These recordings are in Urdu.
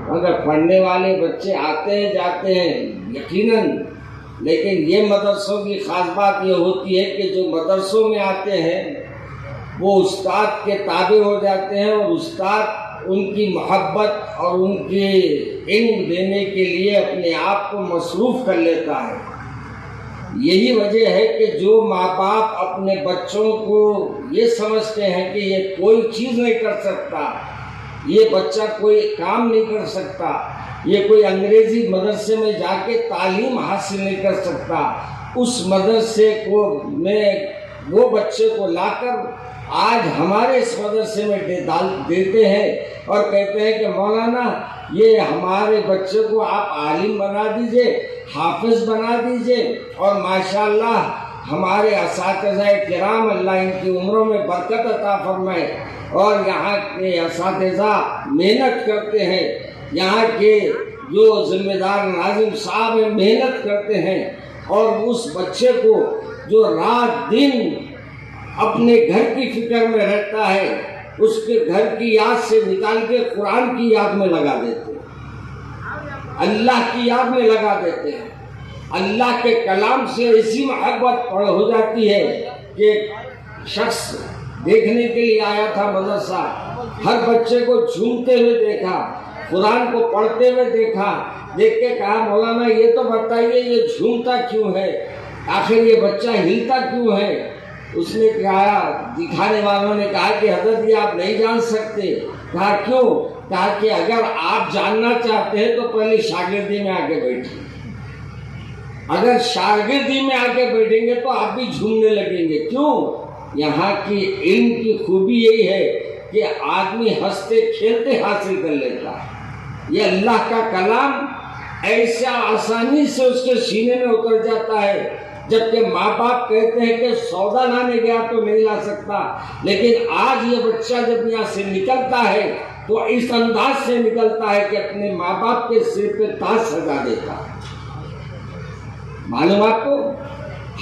مگر پڑھنے والے بچے آتے ہیں جاتے ہیں یقیناً، لیکن یہ مدرسوں کی خاص بات یہ ہوتی ہے کہ جو مدرسوں میں آتے ہیں وہ استاد کے تابع ہو جاتے ہیں، اور استاد ان کی محبت اور ان کے علم دینے کے لیے اپنے آپ کو مصروف کر لیتا ہے۔ یہی وجہ ہے کہ جو ماں باپ اپنے بچوں کو یہ سمجھتے ہیں کہ یہ کوئی چیز نہیں کر سکتا، یہ بچہ کوئی کام نہیں کر سکتا، یہ کوئی انگریزی مدرسے میں جا کے تعلیم حاصل نہیں کر سکتا، اس مدرسے کو میں وہ بچے کو لا کر آج ہمارے اس مدرسے میں دیتے ہیں اور کہتے ہیں کہ مولانا یہ ہمارے بچے کو آپ عالم بنا دیجئے، حافظ بنا دیجئے، اور ماشاءاللہ ہمارے اساتذہ کرام اللہ ان کی عمروں میں برکت عطا فرمائے، اور یہاں کے اساتذہ محنت کرتے ہیں، یہاں کے جو ذمہ دار ناظم صاحب ہیں محنت کرتے ہیں، اور اس بچے کو جو رات دن اپنے گھر کی فکر میں رہتا ہے اس کے گھر کی یاد سے نکال کے قرآن کی یاد میں لگا دیتے ہیں، اللہ کی یاد میں لگا دیتے ہیں۔ اللہ کے کلام سے ایسی محبت ہو جاتی ہے کہ شخص دیکھنے کے لیے آیا تھا مدرسہ، ہر بچے کو جھومتے ہوئے دیکھا، قرآن کو پڑھتے ہوئے دیکھا، دیکھ کے کہا مولانا یہ تو بتائیے یہ جھومتا کیوں ہے، آخر یہ بچہ ہلتا کیوں ہے؟ اس نے کہا، دکھانے والوں نے کہا کہ حضرت یہ آپ نہیں جان سکتے۔ کہا کیوں؟ کہا کہ اگر آپ جاننا چاہتے ہیں تو پہلے شاگردی میں آگے بیٹھیں، اگر شاگردی میں آگے بیٹھیں گے تو آپ بھی جھومنے لگیں گے۔ کیوں؟ یہاں کی علم کی خوبی یہی ہے کہ آدمی ہنستے کھیلتے حاصل کر لیتا ہے، یہ اللہ کا کلام ایسا آسانی سے اس کے سینے میں اتر جاتا ہے، جبکہ ماں باپ کہتے ہیں کہ سودا لانے گیا تو نہیں لا سکتا، لیکن آج یہ بچہ جب یہاں سے نکلتا ہے تو اس انداز سے نکلتا ہے کہ اپنے ماں باپ کے سر پہ تاج سجا دیتا ہے۔ معلوم آپ کو،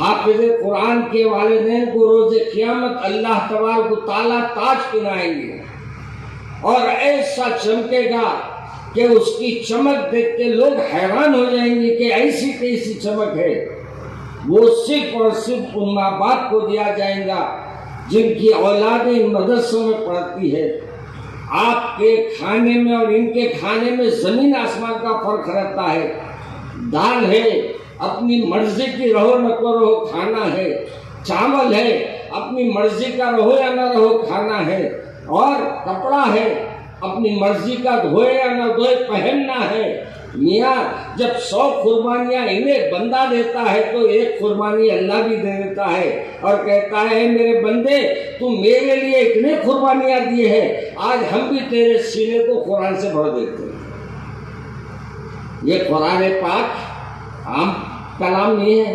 حافظ قرآن کے والدین کو روز قیامت اللہ تبارک و تعالیٰ تاج پہنائیں گے، اور ایسا چمکے گا کہ اس کی چمک دیکھ کے لوگ حیران ہو جائیں گے کہ ایسی کیسی چمک ہے۔ وہ صرف اور صرف ان ماں باپ کو دیا جائے گا جن کی اولادیں ان مدرسوں میں پڑھتی ہے۔ آپ کے کھانے میں اور ان کے کھانے میں زمین آسمان کا فرق رہتا ہے۔ دال ہے اپنی مرضی کی رہو نہ رہو کھانا ہے، چاول ہے اپنی مرضی کا رہو یا نہ رہو کھانا ہے، اور کپڑا ہے اپنی مرضی کا دھوئے یا نہ دھوئے پہننا ہے۔ میاں جب 100 قربانیاں انہیں بندہ دیتا ہے تو ایک قربانی اللہ بھی دے دیتا ہے اور کہتا ہے میرے بندے تو میرے لیے اتنے قربانیاں دیے ہیں، آج ہم بھی تیرے سینے کو قرآن سے بھر دیتے ہیں۔ یہ قرآن پاک عام کلام نہیں ہے،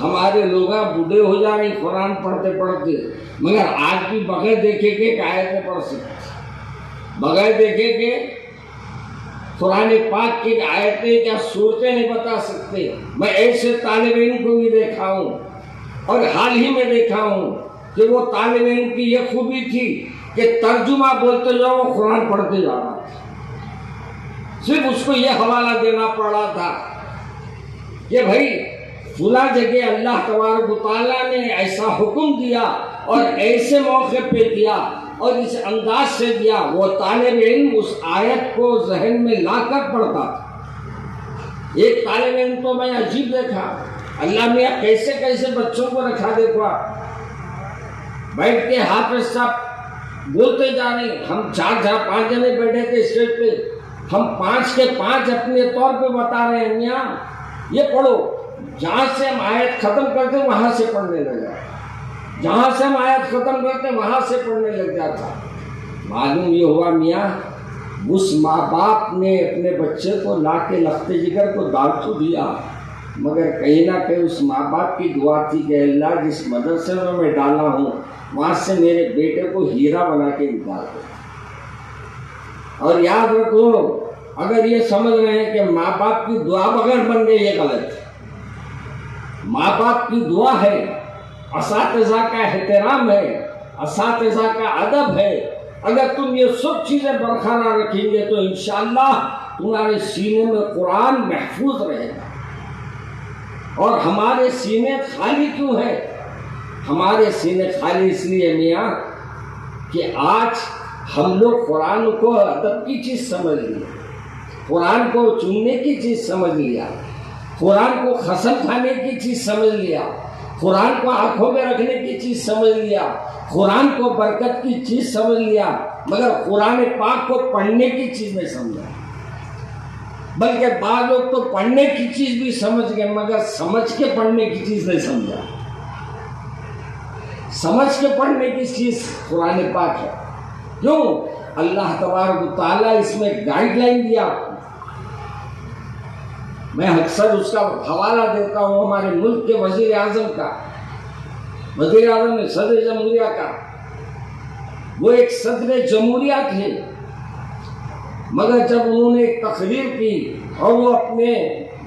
ہمارے لوگ بوڑھے ہو جا رہے قرآن پڑھتے پڑھتے، مگر آج بھی بغیر دیکھے کہ آیتیں پڑھ سکتے، بغیر دیکھے کہ قرآن پاک کی آیتیں کیا صورتیں نہیں بتا سکتے۔ میں ایسے طالب علم کو بھی دیکھا ہوں، اور حال ہی میں دیکھا ہوں کہ وہ طالب علم کی یہ خوبی تھی کہ ترجمہ بولتے جاؤ وہ قرآن پڑھتے جا رہا تھا، صرف اس کو یہ حوالہ دینا پڑ رہا تھا کہ بھائی فلاں جگہ اللہ تبارک و تعالیٰ نے ایسا حکم دیا اور ایسے موقع پہ دیا اور اس انداز سے دیا۔ وہ طالب علم اس آیت کو ذہن میں لا کر پڑھتا تھا۔ ایک طالب علم تو میں عجیب دیکھا، اللہ میاں کیسے کیسے بچوں کو رکھا دیکھا، بیٹھ کے حافظ صاحب بولتے جا رہے ہیں، ہم 4-5 جنے بیٹھے تھے اسٹیج پہ، ہم 5 کے 5 اپنے طور پہ بتا رہے ہیں میاں یہ پڑھو، جہاں سے ہم آیت ختم کرتے وہاں سے پڑھنے لگ جاتا، جہاں سے ہم آیت ختم کرتے وہاں سے پڑھنے لگ جاتا۔ معلوم یہ ہوا میاں اس ماں باپ نے اپنے بچے کو لا کے لخت جگر کو دال تو دیا، مگر کہیں نہ کہیں اس ماں باپ کی دعا تھی کہ اللہ جس مدرسے میں ڈالا ہوں وہاں سے میرے بیٹے کو ہیرا بنا کے نکال دے۔ اور یاد رکھو، اگر یہ سمجھ رہے ہیں کہ ماں باپ کی دعا بغیر بن گئی یہ غلط ہے۔ ماں باپ کی دعا ہے، اساتذہ کا احترام ہے، اساتذہ کا ادب ہے، اگر تم یہ سب چیزیں برقرار رکھیں گے تو انشاءاللہ تمہارے سینے میں قرآن محفوظ رہے گا۔ اور ہمارے سینے خالی کیوں ہیں؟ ہمارے سینے خالی اس لیے میاں کہ آج ہم لوگ قرآن کو ادب کی چیز سمجھ لیا، قرآن کو چننے کی چیز سمجھ لیا، قرآن کو خسم کھانے کی چیز سمجھ لیا، قرآن کو آنکھوں میں رکھنے کی چیز سمجھ لیا، قرآن کو برکت کی چیز سمجھ لیا، مگر قرآن پاک کو پڑھنے کی چیز نہیں سمجھا۔ بلکہ بعض لوگ تو پڑھنے کی چیز بھی سمجھ گئے مگر سمجھ کے پڑھنے کی چیز نہیں سمجھا۔ سمجھ کے پڑھنے کی چیز قرآن پاک ہے۔ کیوں؟ اللہ تبارک و تعالیٰ اس میں گائیڈ لائن دیا آپ کو۔ میں اکثر اس کا حوالہ دیتا ہوں ہمارے ملک کے وزیر اعظم کا، وزیر اعظم نے صدر جمہوریہ کا۔ وہ ایک صدر جمہوریہ تھے مگر جب انہوں نے ایک تقریر کی اور وہ اپنے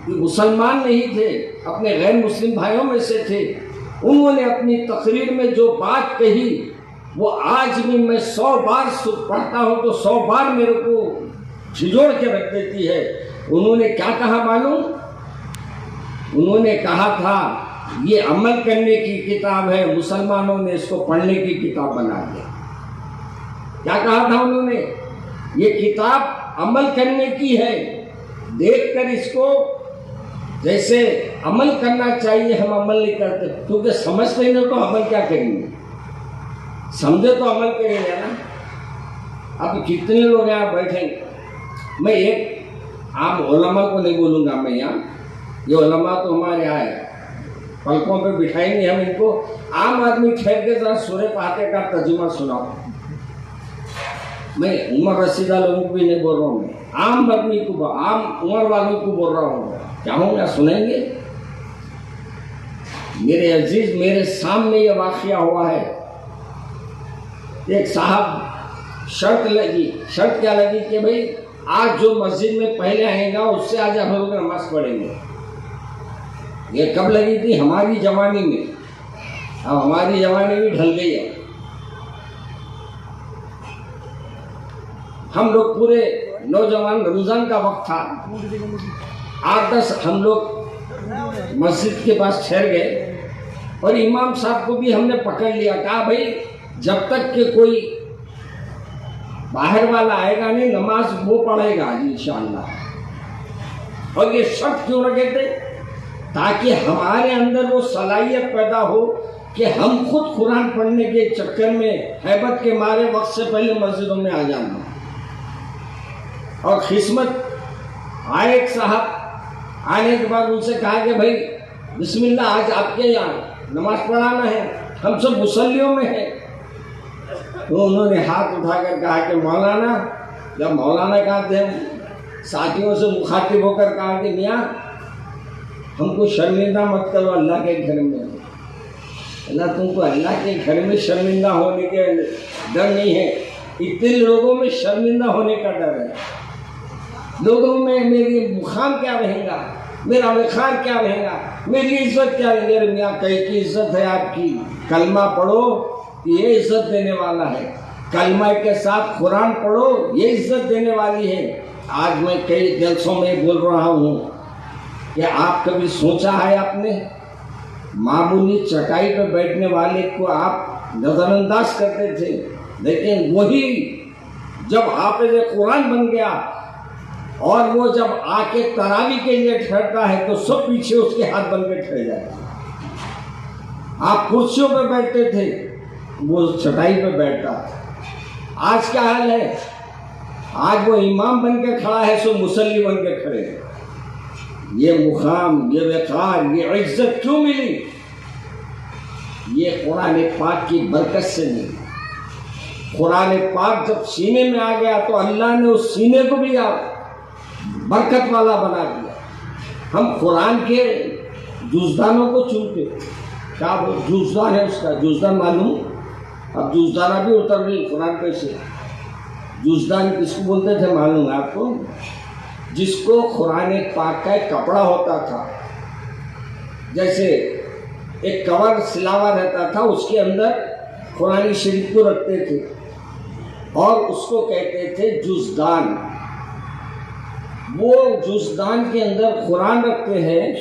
مسلمان نہیں تھے، اپنے غیر مسلم بھائیوں میں سے تھے، انہوں نے اپنی تقریر میں جو بات کہی وہ آج بھی میں 100 بار پڑھتا ہوں تو 100 بار میرے کو جھنجھوڑ کے رکھ دیتی ہے۔ انہوں نے کیا کہا معلوم؟ انہوں نے کہا تھا یہ عمل کرنے کی کتاب ہے، مسلمانوں نے اس کو پڑھنے کی کتاب بنا دیا۔ کیا کہا تھا انہوں نے؟ یہ کتاب عمل کرنے کی ہے، دیکھ کر اس کو جیسے عمل کرنا چاہیے ہم عمل نہیں کرتے، کیونکہ سمجھتے نہیں تو عمل کیا کریں گے؟ سمجھے تو عمل کریں گے نا۔ اب کتنے لوگ یہاں بیٹھیں گے، میں ایک عام علماء کو نہیں بولوں گا، میں یہاں یہ علماء تو ہمارے یہاں ہے، پلکوں پہ بٹھائیں گے ہم ان کو۔ عام آدمی ٹھہر کے ذرا سورہ فاتحہ کا ترجمہ سناؤ۔ میں عمر رسیدہ لوگوں کو بھی نہیں بول رہا ہوں، میں عام آدمی کو، عام عمر والوں کو بول رہا ہوں، چاہوں گا سنیں گے؟ میرے عزیز، میرے سامنے یہ واقعہ ہوا ہے۔ ایک صاحب شرط کیا لگی کہ بھئی آج جو مسجد میں پہلے آئے گا اس سے آج ہم لوگ نماز پڑھیں گے۔ یہ کب لگی تھی؟ ہماری جوانی میں۔ اب ہماری جوانی بھی ڈھل گئی ہے۔ ہم لوگ پورے نوجوان، رمضان کا وقت تھا، 8-10 ہم لوگ مسجد کے پاس ٹھہر گئے اور امام صاحب کو بھی ہم نے پکڑ لیا، کہا بھائی جب تک کہ کوئی باہر والا آئے گا نہیں نماز وہ پڑھے گا آج انشاءاللہ۔ اور یہ شرط کیوں رکھے تھے؟ تاکہ ہمارے اندر وہ صلاحیت پیدا ہو کہ ہم خود قرآن پڑھنے کے چکر میں ہیبت کے مارے وقت سے پہلے مسجدوں میں آ جانا۔ اور قسمت آئے ایک صاحب، آنے کے بعد ان سے کہا کہ بھائی بسم اللہ آج آپ کے یہاں نماز پڑھانا ہے، ہم سب مصلیوں میں ہیں۔ تو انہوں نے ہاتھ اٹھا کر کہا کہ مولانا، جب مولانا کہتے ہیں ساتھیوں سے مخاطب ہو کر کہا کہ میاں ہم کو شرمندہ مت کرو اللہ کے گھر میں۔ اللہ تم کو اللہ کے گھر میں شرمندہ ہونے کے ڈر نہیں ہے، اتنے لوگوں میں شرمندہ ہونے کا ڈر ہے۔ لوگوں میں میری مقام کیا رہے گا، میرا وقار کیا رہے گا، میری عزت کیا رہے گا؟ میاں کہیں کی عزت ہے آپ کی، کلمہ پڑھو یہ عزت دینے والا ہے، کلمہ کے ساتھ قرآن پڑھو یہ عزت دینے والی ہے۔ آج میں کئی جلسوں میں بول رہا ہوں کہ آپ کبھی سوچا ہے آپ نے معمولی چٹائی پہ بیٹھنے والے کو آپ نظر انداز کرتے تھے، لیکن وہی جب حافظ قرآن بن گیا اور وہ جب آ کے تراویح کے لیے ٹھہرتا ہے تو سب پیچھے اس کے ہاتھ بن کے ٹھہر جاتے ہیں۔ آپ کرسیوں پہ بیٹھتے تھے، وہ چٹائی پہ بیٹھتا تھا۔ آج کیا حال ہے؟ آج وہ امام بن کے کھڑا ہے سو مصلی بن کے کھڑے ہیں۔ یہ مقام، یہ وقار، یہ عزت کیوں ملی؟ یہ قرآن پاک کی برکت سے ملی۔ قرآن پاک جب سینے میں آ گیا تو اللہ نے اس سینے کو بھی برکت والا بنا دیا۔ ہم قرآن کے جزدانوں کو چنتے، کیا وہ جزدان ہے، اس کا جزدان معلوم؟ اب جزدانہ بھی اتر گئی قرآن پہ سے۔ جزدان کس کو بولتے تھے معلوم ہے آپ کو؟ جس کو قرآن پاک کا ایک کپڑا ہوتا تھا، جیسے ایک کور سلاوا رہتا تھا، اس کے اندر قرآن شریف کو رکھتے تھے۔ اور اس کو کہتے تھے جزدان. وہ جزدان کے اندر قرآن رکھتے ہیں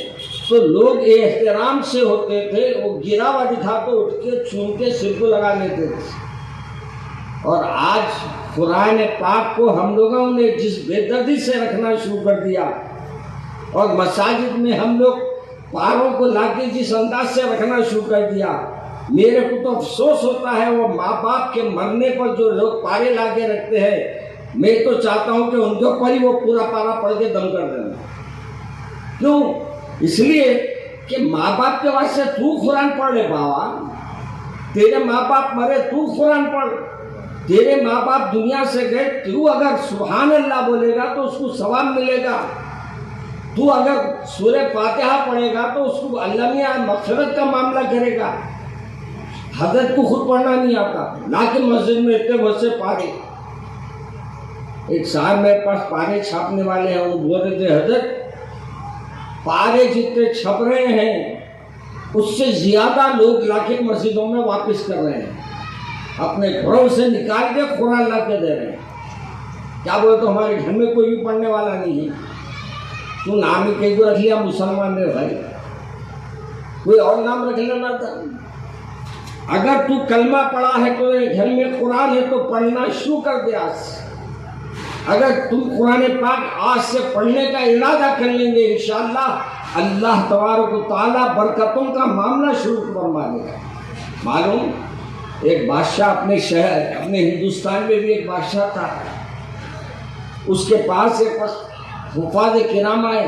تو لوگ احترام سے ہوتے تھے، وہ گرا ہوا دکھا تو اٹھ کے چوم کے سر کو لگا لیتے تھے. اور آج قرآن پاک کو ہم لوگوں نے جس بے دردی سے رکھنا شروع کر دیا، اور مساجد میں ہم لوگ پاروں کو لا کے جس انداز سے رکھنا شروع کر دیا، میرے کو تو افسوس ہوتا ہے وہ ماں باپ کے مرنے پر جو لوگ پارے لا کے رکھتے ہیں. میں تو چاہتا ہوں کہ ان کے اوپر ہی وہ پورا پارا پڑھ کے دم کر دینا. کیوں؟ اس لیے کہ ماں باپ کے واسطے تو قرآن پڑھ لے بابا. تیرے ماں باپ مرے تو قرآن پڑھ. تیرے ماں باپ دنیا سے گئے، تو اگر سبحان اللہ بولے گا تو اس کو ثواب ملے گا. تو اگر سورہ فاتحہ پڑھے گا تو اس کو اللہ میاں مغفرت کا معاملہ کرے گا. حضرت کو خود پڑھنا نہیں آتا، لیکن مسجد میں اتنے بہت سے پارے. ایک صاحب میرے پاس پارے چھاپنے والے ہیں، وہ بول رہے تھے حضرت پارے جتنے چھپ رہے ہیں اس سے زیادہ لوگ لا کے مسجدوں میں واپس کر رہے ہیں، اپنے گھروں سے نکال کے قرآن لا کے دے رہے ہیں. کیا بولے تو ہمارے گھر میں کوئی بھی پڑھنے والا نہیں ہے. تو نام ہی کہیں کو رکھ لیا مسلمان نے بھائی، کوئی اور نام رکھ لینا تھا. اگر تو کلمہ پڑھا ہے تو گھر میں قرآن ہے تو پڑھنا شروع کر دے آج سے. اگر تم قرآن پاک آج سے پڑھنے کا ارادہ کر لیں گے انشاءاللہ اللہ تبارک و تعالیٰ برکتوں کا معاملہ شروع فرما دے گا. معلوم ایک بادشاہ اپنے شہر، اپنے ہندوستان میں بھی ایک بادشاہ تھا، اس کے پاس ایک حفاظ کرام آئے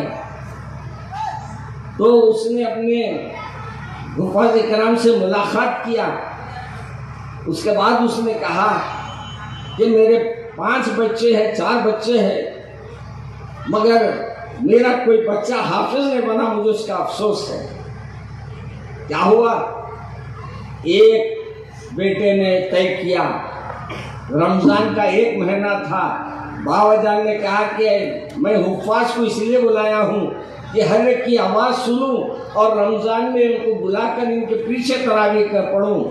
تو اس نے اپنے حفاظ کرام سے ملاقات کیا. اس کے بعد اس نے کہا کہ میرے 5 بچے ہیں، 4 بچے ہیں، مگر میرا کوئی بچہ حافظ نہیں بنا، مجھے اس کا افسوس ہے. کیا ہوا؟ ایک بیٹے نے طے کیا، رمضان کا 1 مہینہ تھا، بابا جان نے کہا کہ میں حفاظ کو اس لیے بلایا ہوں کہ ہر ایک کی آواز سنوں اور رمضان میں ان کو بلا کر ان کے پیچھے تراویح کر پڑھوں.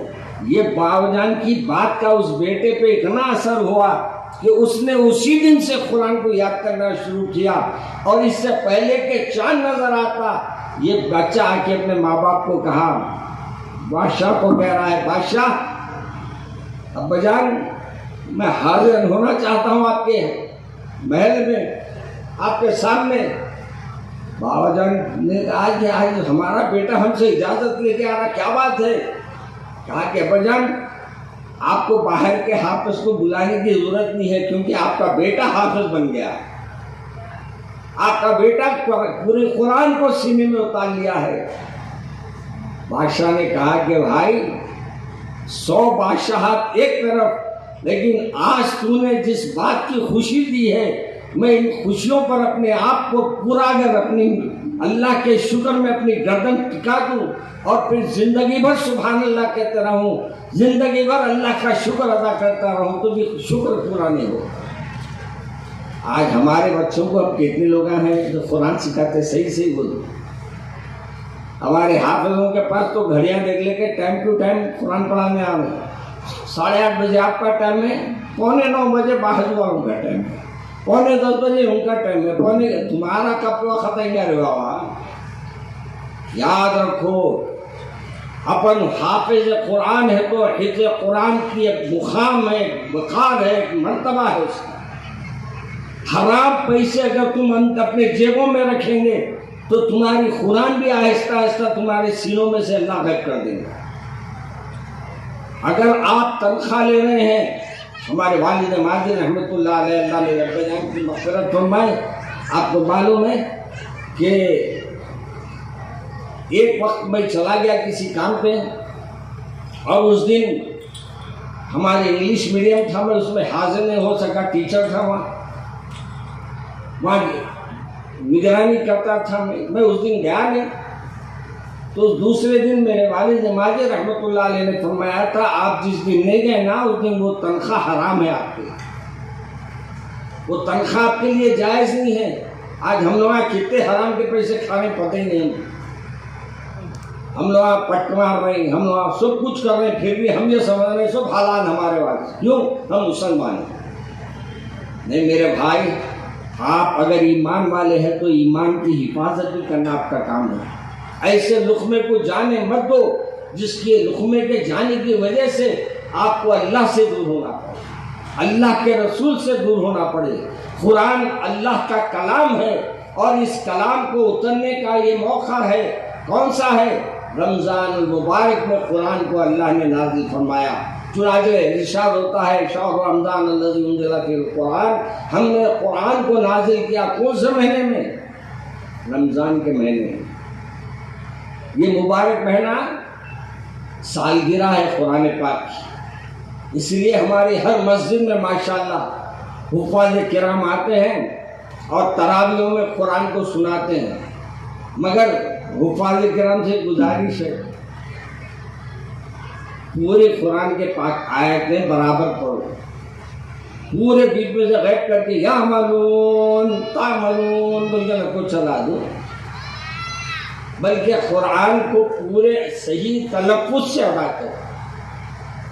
یہ بابا جان کی بات کا اس بیٹے پہ اتنا اثر ہوا کہ اس نے اسی دن سے قرآن کو یاد کرنا شروع کیا. اور اس سے پہلے کہ چاند نظر آتا یہ بچہ آ کے اپنے ماں باپ کو کہا، بادشاہ کو کہہ رہا ہے بادشاہ ابا جان میں حاضر ہونا چاہتا ہوں آپ کے محل میں، آپ کے سامنے. بابا جان نے کہا کہ آج ہمارا بیٹا ہم سے اجازت لے کے آ رہا، کیا بات ہے؟ کہا کہ ابا جان آپ کو باہر کے حافظ کو بلانے کی ضرورت نہیں ہے کیونکہ آپ کا بیٹا حافظ بن گیا. آپ کا بیٹا پورے قرآن کو سینے میں اتار لیا ہے. بادشاہ نے کہا کہ بھائی 100 بادشاہت ایک طرف، لیکن آج تو نے جس بات کی خوشی دی ہے میں ان خوشیوں پر اپنے آپ کو پورا اگر اپنی اللہ کے شکر میں اپنی گردن ٹکا دوں اور پھر زندگی بھر سبحان اللہ کہتے رہوں، زندگی بھر اللہ کا شکر ادا کرتا رہوں تو بھی شکر پورا نہیں ہو. آج ہمارے بچوں کو اب کتنے لوگ ہیں جو قرآن سکھاتے صحیح بولو. ہمارے حافظوں کے پاس تو گھڑیاں دیکھ لے کے ٹائم ٹو ٹائم قرآن پڑھانے آ رہے. 8:30 بجے آپ کا ٹائم ہے، 9:15 بجے باہر والوں کا ٹائم ہے، 9:45 بجے ان کا ٹائم ہے، تمہارا کب وقت ہے کیا رہا. یاد رکھو اپن حافظ قرآن ہے تو حفظ قرآن کی ایک مقام ہے، وقار ہے، ایک مرتبہ ہے اس کا. حرام پیسے اگر تم اپنے جیبوں میں رکھیں گے تو تمہاری قرآن بھی آہستہ آہستہ تمہارے سینوں میں سے اللہ غائب کر دیں گے. اگر آپ تنخواہ لے رہے ہیں، ہمارے والد ماجد رحمۃ اللہ علیہ، اللہ نے رب جان کی مغفرت فرمائے، آپ کو معلوم ہے کہ ایک وقت میں چلا گیا کسی کام پہ اور اس دن ہمارے انگلش میڈیم تھا، میں اس میں حاضر نہیں ہو سکا، ٹیچر تھا وہاں نگرانی کرتا تھا. میں اس دن گیا نہیں. تو دوسرے دن میرے والد ماجد رحمۃ اللہ علیہ نے فرمایا تھا آپ جس دن نہیں گئے نا اس دن وہ تنخواہ حرام ہے آپ کے، وہ تنخواہ آپ کے لیے جائز نہیں ہے. آج ہم لوگ کتنے حرام کے پیسے کھانے پتہ ہی نہیں. ہم لوگ پٹ مار رہے ہیں، ہم لوگ سب کچھ کر رہے ہیں، پھر بھی ہم یہ سمجھ رہے ہیں سب حالات ہمارے والے، کیوں؟ ہم مسلمان ہیں۔ نہیں میرے بھائی، آپ اگر ایمان والے ہیں تو ایمان کی حفاظت بھی کرنا آپ کا کام ہے۔ ایسے لقمے کو جانے مت دو جس کے لقمے کے جانے کی وجہ سے آپ کو اللہ سے دور ہونا پڑے، اللہ کے رسول سے دور ہونا پڑے۔ قرآن اللہ کا کلام ہے اور اس کلام کو اترنے کا یہ موقع ہے، کون سا ہے؟ رمضان المبارک میں قرآن کو اللہ نے نازل فرمایا۔ چنانچہ ارشاد ہوتا ہے شہر رمضان الذی انزل فیہ القرآن، ہم نے قرآن کو نازل کیا کون سے مہینے میں؟ رمضان کے مہینے میں۔ یہ مبارک مہینہ سالگرہ ہے قرآن پاک کی، اس لیے ہماری ہر مسجد میں ماشاءاللہ حفاظ کرام آتے ہیں اور تراویحوں میں قرآن کو سناتے ہیں، مگر حفاظ کرام سے گزارش ہے پورے قرآن کے پاک آیتیں برابر پڑھو، پورے بیچ میں سے غائب کر کے یا ملون تعملون بول کے نہ کو چلا دو، بلکہ قرآن کو پورے صحیح تلفظ سے ادا کرو۔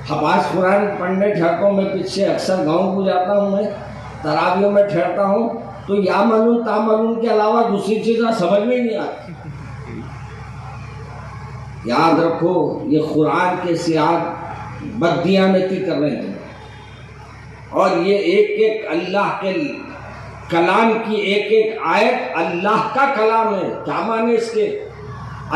حفاظ قرآن پڑھنے ٹھہرتا ہوں میں، پیچھے اکثر گاؤں کو جاتا ہوں میں، تراویحوں میں ٹھہرتا ہوں تو یا ملون تعملون کے علاوہ دوسری چیزیں سمجھ میں نہیں آتی۔ یاد رکھو یہ قرآن کے سیاق بددیانتی کر رہے ہیں، اور یہ ایک ایک اللہ کے کلام کی ایک ایک آیت اللہ کا کلام ہے۔ کیا معنی اس کے؟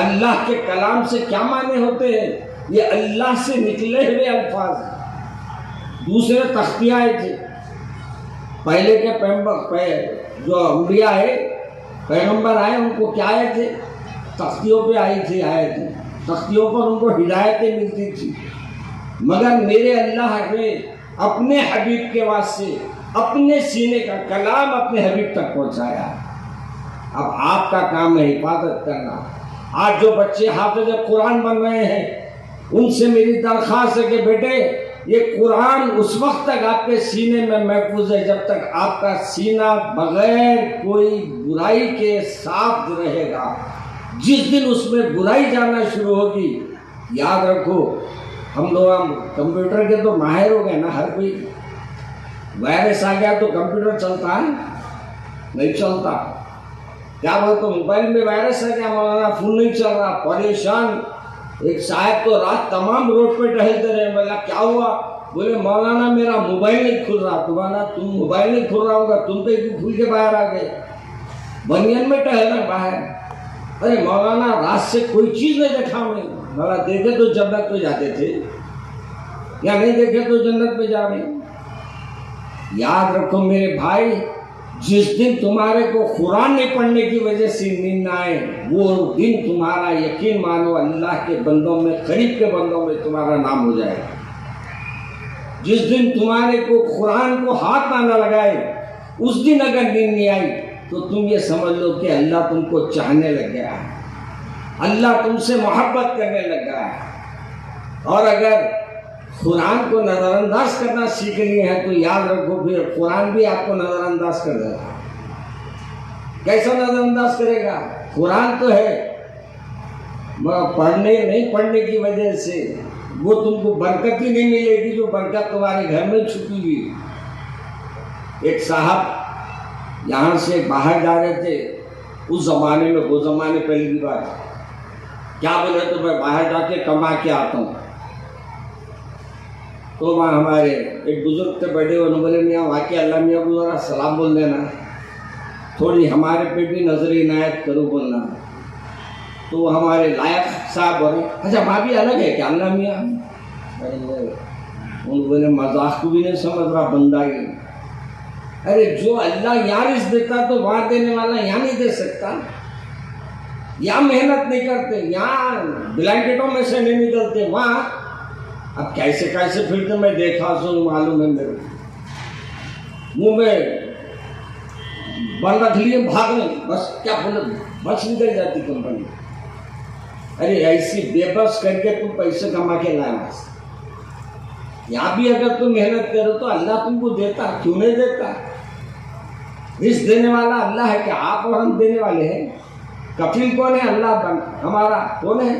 اللہ کے کلام سے کیا معنی ہوتے ہیں؟ یہ اللہ سے نکلے ہوئے الفاظ ہیں۔ دوسرے تختیاں آئے تھے، پہلے کے جو انبیاء ہے پیغمبر آئے ان کو کیا آئے تھے؟ تختیوں پہ آئی تھی آیتیں، تختیوں پر ان کو ہدایتیں ملتی تھی، مگر میرے اللہ نے اپنے حبیب کے واسطے اپنے سینے کا کلام اپنے حبیب تک پہنچایا۔ اب آپ کا کام ہے حفاظت کرنا۔ آج جو بچے حافظ قرآن بن رہے ہیں ان سے میری درخواست ہے کہ بیٹے یہ قرآن اس وقت تک آپ کے سینے میں محفوظ ہے جب تک آپ کا سینہ بغیر کوئی برائی کے صاف رہے گا۔ جس دن اس میں برائی جانا شروع ہوگی، یاد رکھو ہم لوگ کمپیوٹر کے تو ماہر ہو گئے نا، ہر کوئی وائرس آ گیا تو کمپیوٹر چلتا ہے؟ نہیں چلتا۔ کیا بولے تو موبائل میں وائرس ہے کیا مولانا؟ فون نہیں چل رہا، پریشان۔ ایک صاحب تو رات تمام روڈ پہ ٹہلتے رہے، بولا کیا ہوا؟ بولے مولانا میرا موبائل نہیں کھل رہا۔ تمہارا تم موبائل نہیں کھل رہا ہوگا، تم تو کھل کے باہر آ گئے، بنین میں ٹہل رہے باہر۔ ارے مولانا رات سے کوئی چیز نہیں دیکھا میں۔ مولا دیکھے تو جنت پہ جاتے تھے، یا نہیں دیکھے تو جنت پہ جا رہے۔ یاد رکھو میرے بھائی، جس دن تمہارے کو قرآن نہیں پڑھنے کی وجہ سے نیند نہ آئے، وہ دن تمہارا یقین مانو اللہ کے بندوں میں، قریب کے بندوں میں تمہارا نام ہو جائے گا۔ جس دن تمہارے کو قرآن کو ہاتھ نہ لگائے، اس دن اگر نیند نہیں آئی تو تم یہ سمجھ لو کہ اللہ تم کو چاہنے لگ گیا ہے، اللہ تم سے محبت کرنے لگ گیا ہے۔ اور اگر قرآن کو نظر انداز کرنا سیکھنی ہے تو یاد رکھو پھر قرآن بھی آپ کو نظر انداز کر دے گا۔ کیسا نظر انداز کرے گا؟ قرآن تو ہے، نہیں پڑھنے کی وجہ سے وہ تم کو برکت ہی نہیں ملے گی جو برکت تمہارے گھر میں چھپی ہوئی۔ ایک صاحب یہاں سے باہر جا رہے تھے، اس زمانے میں، وہ زمانے پہلے کی بات، کیا بولے تو میں باہر جا کے کما کے آتا ہوں۔ تو وہاں ہمارے ایک بزرگ تھے بیٹھے، انہوں نے بولے میاں واقعی اللہ میاں کو ذرا سلام بول دینا، تھوڑی ہمارے پہ بھی نظر عنایت کرو بولنا۔ تو ہمارے لائق صاحب بولے اچھا وہاں بھی الگ ہے کیا اللہ میاں؟ انہوں نے بولے مذاق کو بھی نہیں سمجھ رہا بندہ ہی۔ ارے جو اللہ یہاں رزق دیتا تو وہاں دینے والا یہاں نہیں دے سکتا؟ یہاں محنت نہیں کرتے، یہاں بلینکٹوں میں سے نہیں نکلتے، وہاں اب کیسے کیسے پھرتے میں دیکھا سو معلوم ہے میرے منہ میں بند رکھ لیے بھاگ لیں، بس کیا بولے بس نکل جاتی کمپنی۔ ارے ایسی بے بس کر کے تم پیسے کما کے لائے بس۔ یہاں بھی اگر تم محنت کرو تو اللہ تم کو دیتا، کیوں نہیں دیتا؟ رزق دینے والا اللہ ہے کہ آپ اور ہم دینے والے ہیں؟ کفیل کون ہے؟ اللہ ہمارا کون ہے؟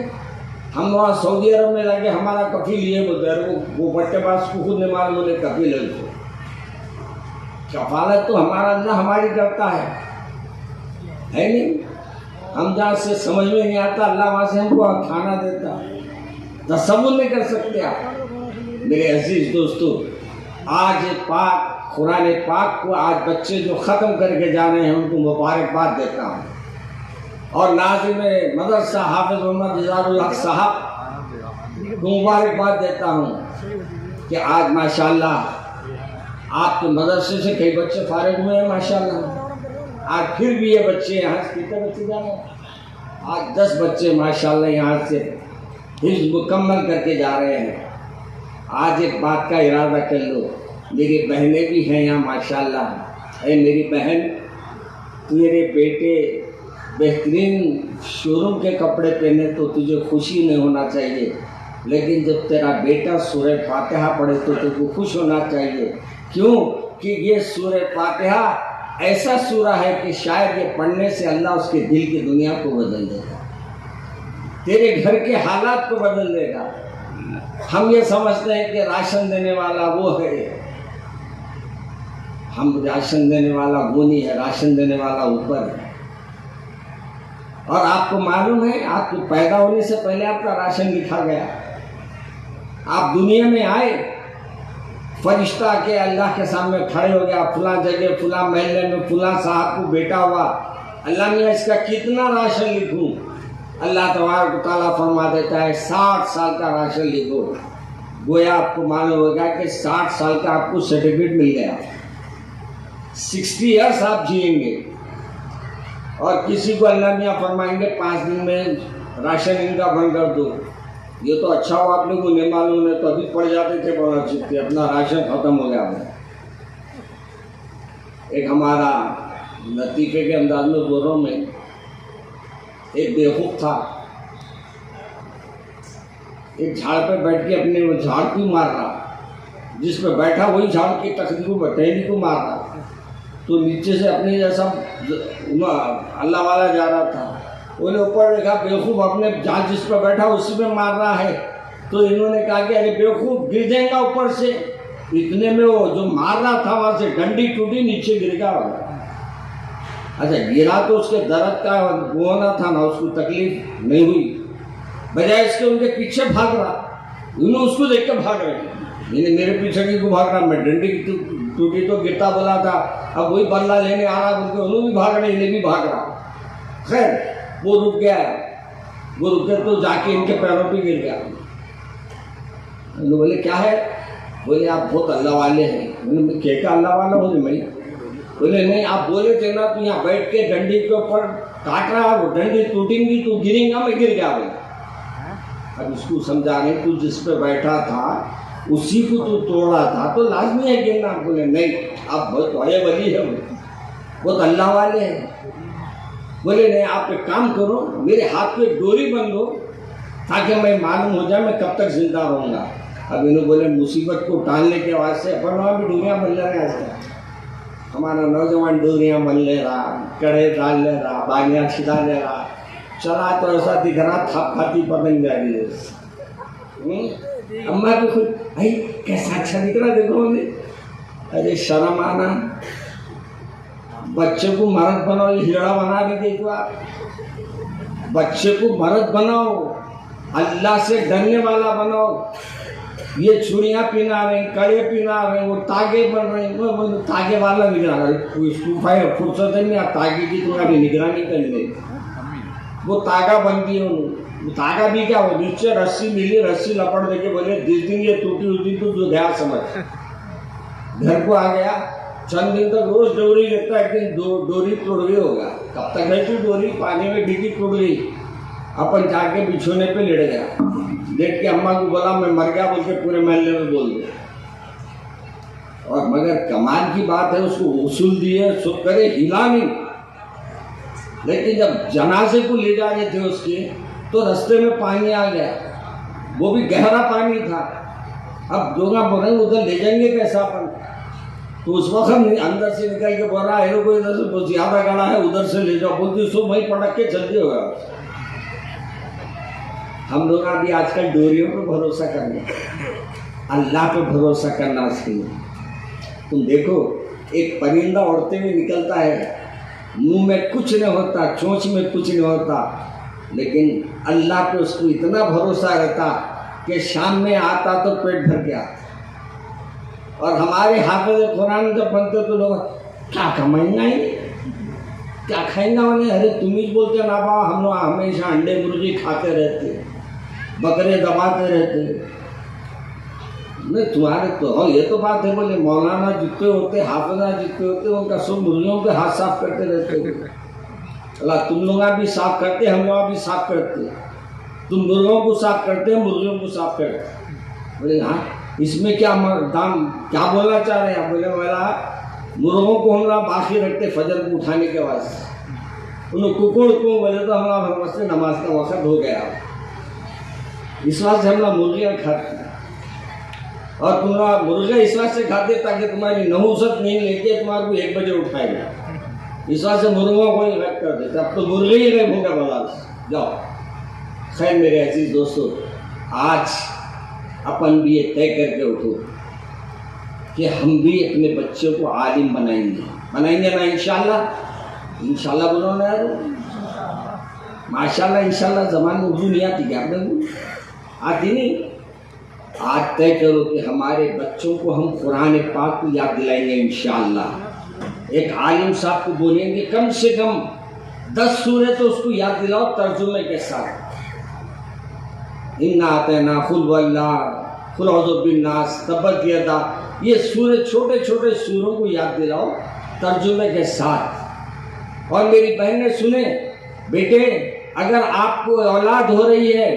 ہم وہاں سعودی عرب میں لگے ہمارا کفیل یہ بولتے ہیں، وہ بٹے باز کو خود نہیں معلوم بولے کفیل ہے اس کو۔ کفالت تو ہمارا اللہ ہماری کرتا ہے نہیں؟ ہم جہاں سے سمجھ میں نہیں آتا اللہ وہاں سے ہم کو کھانا دیتا، تصور نہیں کر سکتے آپ۔ میرے عزیز دوستو، آج پاک قرآن پاک کو آج بچے جو ختم کر کے جا رہے ہیں ان کو مبارکباد دیتا ہوں، اور ناظم مدرسہ حافظ محمد اظہار الحق صاحب کو مبارکباد دیتا ہوں کہ آج ماشاءاللہ آپ کے مدرسے سے کئی بچے فارغ ہوئے ہیں ماشاءاللہ۔ آج پھر بھی یہ بچے یہاں سے کتنے بچے جا رہے ہیں؟ آج 10 بچے ماشاءاللہ یہاں سے حفظ مکمل کر کے جا رہے ہیں۔ آج ایک بات کا ارادہ کر لو، میری بہنیں بھی ہیں یہاں ماشاءاللہ۔ اے میری بہن، تیرے بیٹے بہترین شو روم کے کپڑے پہنے تو تجھے خوشی نہیں ہونا چاہیے، لیکن جب تیرا بیٹا سورہ فاتحہ پڑھے تو تجھ کو خوش ہونا چاہیے۔ کیوں کہ یہ سورہ فاتحہ ایسا سورہ ہے کہ شاید یہ پڑھنے سے اللہ اس کے دل کی دنیا کو بدل دے گا، تیرے گھر کے حالات کو بدل دے گا۔ ہم یہ سمجھتے ہیں کہ راشن دینے والا وہ ہے، ہم راشن دینے والا وہ نہیں ہے، راشن دینے والا اوپر ہے۔ اور آپ کو معلوم ہے آپ کے پیدا ہونے سے پہلے آپ کا راشن لکھا گیا۔ آپ دنیا میں آئے، فرشتہ کے اللہ کے سامنے کھڑے ہو گیا، فلاں جگہ فلاں محلے میں فلاں صاحب کو بیٹا ہوا، اللہ میاں اس کا کتنا راشن لکھوں؟ اللہ تبارک و تعالیٰ فرما دیتا ہے 60 سال کا راشن لکھو۔ گویا آپ کو معلوم ہوگا کہ 60 سال کا آپ کو سرٹیفکیٹ مل گیا، 60 ایئرس آپ جئیں گے۔ اور کسی کو اللہ میاں فرمائیں گے 5 دن میں راشن ان کا بند کر دو۔ یہ تو اچھا ہوا آپ نے کو نہیں معلوم ہے، تو ابھی پڑ جاتے تھے بڑا چکتے، اپنا راشن ختم ہو گیا۔ ایک ہمارا لطیفے کے انداز میں بول رہا ہوں میں، ایک بیوقوف تھا، ایک جھاڑ پہ بیٹھ کے اپنے وہ جھاڑ کیوں مار رہا، جس پہ بیٹھا وہی جھاڑ کی تختی کو ٹہنی کو مار رہا، تو نیچے سے اپنے جیسا اللہ والا جا رہا تھا، انہوں نے اوپر دیکھا بیوقوف اپنے جہاں جس پہ بیٹھا اسی پہ مار رہا ہے، تو انہوں نے کہا کہ ارے بیوقوف گر جائے گا اوپر سے۔ اتنے میں وہ جو مار رہا تھا وہاں سے ڈنڈی ٹوٹی، نیچے گر گیا۔ اچھا گرا تو اس کے درد کا وہ ہونا تھا نا، اس کو تکلیف نہیں ہوئی، بجائے اس کے ان کے پیچھے بھاگ رہا، انہوں اس کو دیکھ کے بھاگ رہے تھے، میرے پیچھے کی کو بھاگ رہا، میں ڈنڈی ٹوٹی تو گرتا بولا تھا، اب وہی بدلہ لینے آ رہا، بلکہ انہوں بھی بھاگ رہے، انہیں بھی بھاگ رہا۔ خیر وہ رک گیا، وہ رکے تو جا کے ان کے پیروں پہ گر گیا۔ انہوں بولے کیا ہے؟ بولے آپ بہت اللہ والے ہیں۔ انہوں نے کہا اللہ والا ہوں میں؟ بولے نہیں، آپ بولے تھے نا تو یہاں بیٹھ کے ڈنڈی کے اوپر کاٹ رہا، وہ ڈنڈی ٹوٹیں گی تو گریں گا، میں گر گیا۔ بولے اب اس کو سمجھا نہیں، تو جس پہ بیٹھا تھا اسی کو تو توڑا تھا تو لازمی ہے گرنا۔ بولے نہیں، آپ بہت بڑے ولی ہیں، بہت اللہ والے ہیں۔ بولے نہیں، آپ ایک کام کرو، میرے ہاتھ پہ ڈوری بندھو تاکہ میں معلوم ہو جائے میں کب تک زندہ رہوں گا۔ اب انہوں بولے مصیبت کو ٹالنے کے واسطے اپن وہاں بھی ڈوریاں بن لے رہے ہیں۔ آج کل ہمارا نوجوان ڈوریاں بن لے رہا، کڑے ڈال لے رہا، بالیاں چھڑا لے رہا، چلا تو ایسا دکھ رہا تھپ کھاتی پتنگ جا رہی ہے۔ اماں بھی خود بھائی کیسا اچھا دکھ رہا دیکھو ہمیں، ارے شرم آنا، بچے کو مرد بناؤ، یہ ہجڑا بنا بھی دیکھو آپ، بچے کو مرد بناؤ، اللہ سے ڈرنے والا بناؤ۔ یہ چوڑیاں پہنا رہے ہیں، کڑے پہنا رہے ہیں، وہ تاگے بن رہے ہیں، وہ تاگے والا نگرانی فرصت نہیں، تاگے کی تمہاری نگرانی کر لے، وہ تاگا بن گئی انہوں، تاگا بھی کیا ہو، نیچے رسی ملی، رسی لپٹ دے کے بولے جس دن یہ ٹوٹی اس دن تو گیا سمجھ۔ گھر کو آ گیا، چند دن تک روز ڈوری لیتا ہے، ایک دن ڈوری ٹوٹ گئی ہوگا، کب تک رہتی ڈوری، پانی میں ڈگی ٹوٹ گئی، اپن جا کے بچھونے پہ لیٹ گیا، لیٹ کے اماں کو بولا میں مر گیا بول کے پورے محلے میں بول دیا۔ اور مگر کمال کی بات ہے، اس کو غسل دیے، سب کرے، ہلا نہیں، لیکن جب جنازے کو لے جا رہے تھے اس کے تو رستے میں پانی آ گیا، وہ بھی گہرا پانی تھا۔ اب دونوں بولے ادھر لے جائیں گے کیسا اپن، تو اس وقت اندر سے نکل کے بول رہا ہے کوئی ادھر سے بہت زیادہ گڑا ہے ادھر سے لے جاؤ، بولتی سو بھائی پڑک کے جلدی ہوگا۔ ہم لوگ ابھی آج کل ڈوریوں پہ بھروسہ کرنا، اللہ پہ بھروسہ کرنا سیکھیں۔ تم دیکھو ایک پرندہ اڑتے ہوئے نکلتا ہے، منہ میں کچھ نہیں ہوتا، چونچ میں کچھ نہیں ہوتا، لیکن اللہ پہ اس کو اتنا بھروسہ رہتا کہ شام میں آتا تو پیٹ بھر کے آتا۔ اور ہمارے حافظ قرآن جب بنتے تو لوگ کیا کمائیں گا، کیا کھائیں گا انہیں، ارے تم ہی بولتے نا با، ہم لوگ ہمیشہ انڈے مرغی کھاتے رہتے، بکرے دباتے رہتے۔ نہیں تمہارے تو ہو، یہ تو بات ہے، بولے مولانا جتنے ہوتے، حافظہ جتنے ہوتے، ان کا سب مرغیوں پہ ہاتھ صاف کرتے رہتے۔ اللہ تم لوگ بھی صاف کرتے، ہم لوگ بھی صاف کرتے، تم مرغوں کو صاف کرتے، مرغیوں کو صاف کرتے۔ بولے ہاں اس میں کیا دام، کیا بولنا چاہ رہے ہیں؟ بولے والا مرغوں کو ہم لوگ باقی رکھتے فجر کو اٹھانے کے واسطے، انہوں ککڑ کو بولے تو ہم لوگ نماز کا وقت ہو گیا، اس واسطے ہم لوگ مرغیاں کھاتے ہیں۔ اور تم لوگ مرغے اس واسطے کھاتے تاکہ تمہاری نحوست نہیں لے کے تمہارے کو 1 بجے اٹھائے گا، اس واسطے مرغوں کو ہی غائب کر دیتے۔ اب تو مرغے ہی غائب ہو گیا بازار سے، جاؤ۔ خیر میرے عزیز دوستو، آج اپن بھی یہ طے کر کے اٹھو کہ ہم بھی اپنے بچوں کو عالم بنائیں گے نا انشاءاللہ۔ انشاءاللہ بولو نا یار، ماشاءاللہ انشاءاللہ زبان میں اردو نہیں آتی کیا آپ نے؟ آتی نہیں؟ آج طے کرو کہ ہمارے بچوں کو ہم قرآن پاک کو یاد دلائیں گے انشاءاللہ۔ ایک عالم صاحب کو بولیں گے کم سے کم 10 سورے تو اس کو یاد دلاؤ ترجمے کے ساتھ۔ اِنَّا أَعْطَيْنَاكَ قُلْ هُوَ قُلْ أَعُوذُ بِالنَّاسِ تَبَّتْ يَدَا، یہ سورے چھوٹے چھوٹے سوروں کو یاد دلاؤ ترجمے کے ساتھ۔ اور میری بہنیں سنیں، بیٹے اگر آپ کو اولاد ہو رہی ہے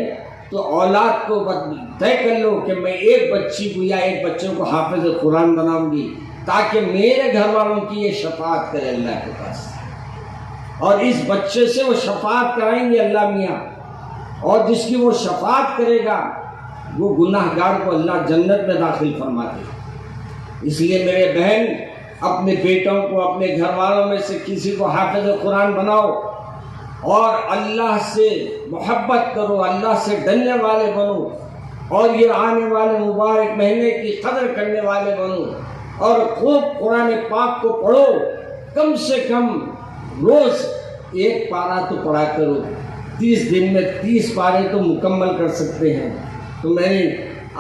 تو اولاد کو طے کر لو کہ میں ایک بچی کو یا ایک بچے کو حافظ قرآن بناؤں گی تاکہ میرے گھر والوں کی یہ شفاعت کرے اللہ کے پاس، اور اس بچے سے وہ شفاعت کرائیں گے اللہ میاں، اور جس کی وہ شفاعت کرے گا وہ گناہ گار کو اللہ جنت میں داخل فرماتے۔ اس لیے میرے بہن اپنے بیٹوں کو، اپنے گھر والوں میں سے کسی کو حافظ قرآن بناؤ، اور اللہ سے محبت کرو، اللہ سے ڈرنے والے بنو، اور یہ آنے والے مبارک مہینے کی قدر کرنے والے بنو، اور خوب قرآن پاک کو پڑھو، کم سے کم روز 1 پارہ تو پڑھا کرو، 30 دن میں 30 پارے تو مکمل کر سکتے ہیں۔ تو میں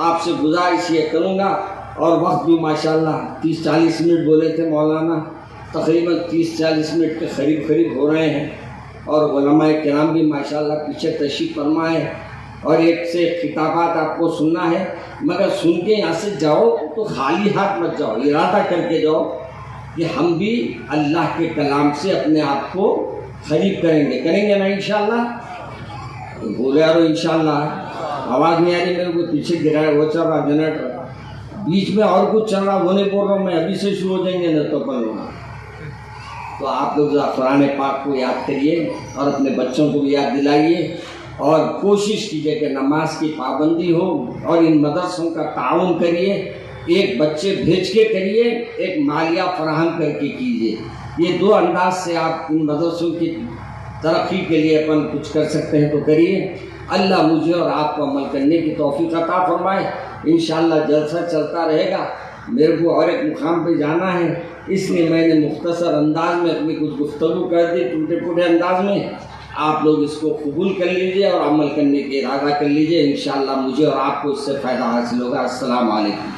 آپ سے گزارش یہ کروں گا، اور وقت بھی ماشاءاللہ 30-40 منٹ بولے تھے مولانا، تقریباً 30-40 منٹ کے قریب ہو رہے ہیں، اور علماء کرام بھی ماشاءاللہ پیچھے تشریف فرما ہے، اور ایک سے خطابات آپ کو سننا ہے، مگر سن کے یہاں سے جاؤ تو خالی ہاتھ مت جاؤ، ارادہ کر کے جاؤ کہ ہم بھی اللہ کے کلام سے اپنے آپ کو قریب کریں گے نا انشاءاللہ؟ بولے یارو انشاءاللہ، آواز نہیں آ رہی میرے کو، پیچھے گرا ہے وہ چل رہا جنریٹر، بیچ میں اور کچھ چل رہا وہ نہیں بول رہا ہوں میں، ابھی سے شروع ہو جائیں گے نہ تو پڑھ لوں گا۔ تو آپ لوگ قرآن پاک کو یاد کریے اور اپنے بچوں کو بھی یاد دلائیے، اور کوشش کیجیے کہ نماز کی پابندی ہو، اور ان مدرسوں کا تعاون کریے، ایک بچے بھیج کے کریے، ایک مالیہ فراہم کر کے کیجیے۔ یہ 2 انداز سے آپ ان مدرسوں کی ترقی کے لیے اپن کچھ کر سکتے ہیں تو کریے۔ اللہ مجھے اور آپ کو عمل کرنے کی توفیق عطا فرمائے۔ انشاءاللہ جلسہ چلتا رہے گا، میرے کو اور ایک مقام پہ جانا ہے، اس لیے میں نے مختصر انداز میں اپنی کچھ گفتگو کر دی، ٹوٹے پھوٹے انداز میں۔ آپ لوگ اس کو قبول کر لیجئے اور عمل کرنے کے ارادہ کر لیجئے، انشاءاللہ مجھے اور آپ کو اس سے فائدہ حاصل ہوگا۔ السلام علیکم۔